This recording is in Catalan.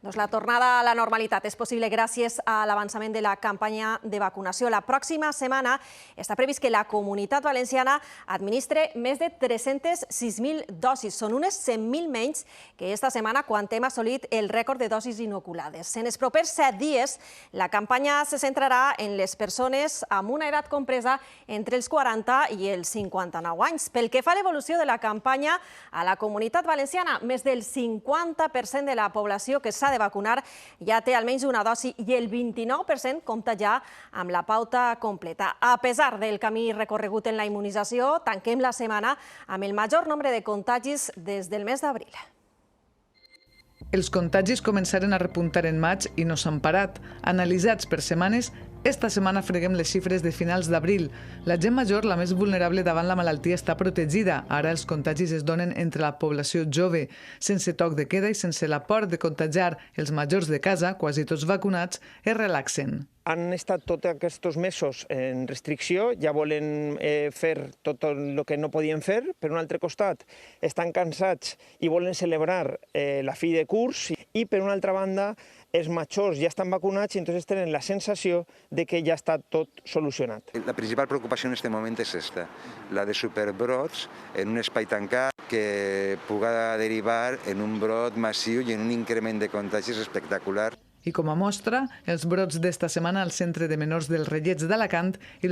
Doncs la tornada a la normalitat és possible gràcies a l'avançament de la campanya de vacunació. La pròxima setmana està previst que la Comunitat Valenciana administre més de 306.000 dosis. Són unes 100.000 menys que aquesta setmana quan hem assolit el rècord de dosis inoculades. En els propers 7 dies, la campanya se centrarà en les persones amb una edat compresa entre els 40 i els 59 anys. Pel que fa a l'evolució de la campanya a la Comunitat Valenciana, més del 50% de la població que s'ha de vacunar ja té almenys una dosi i el 29% compta ja amb la pauta completa. A pesar del camí recorregut en la immunització, tanquem la setmana amb el major nombre de contagis des del mes d'abril. Els contagis començaren a repuntar en maig i no s'han parat. Analitzats per setmanes, esta setmana freguem les xifres de finals d'abril. La gent major, la més vulnerable davant la malaltia, està protegida. Ara els contagis es donen entre la població jove. Sense toc de queda i sense la por de contagiar els majors de casa, quasi tots vacunats, es relaxen. Han estat tots aquests mesos en restricció, ja volen fer tot el que no podien fer. Per un altre costat, estan cansats i volen celebrar la fi de curs. I per una altra banda, els majors ja estan vacunats i entonces tenen la sensació de que ja està tot solucionat. La principal preocupació en aquest moment és esta, la de superbrots en un espai tancat que puga derivar en un brot massiu i en un increment de contagis espectacular. I com a mostra, els brots d'esta setmana al Centre de Menors del Relleig d'Alacant i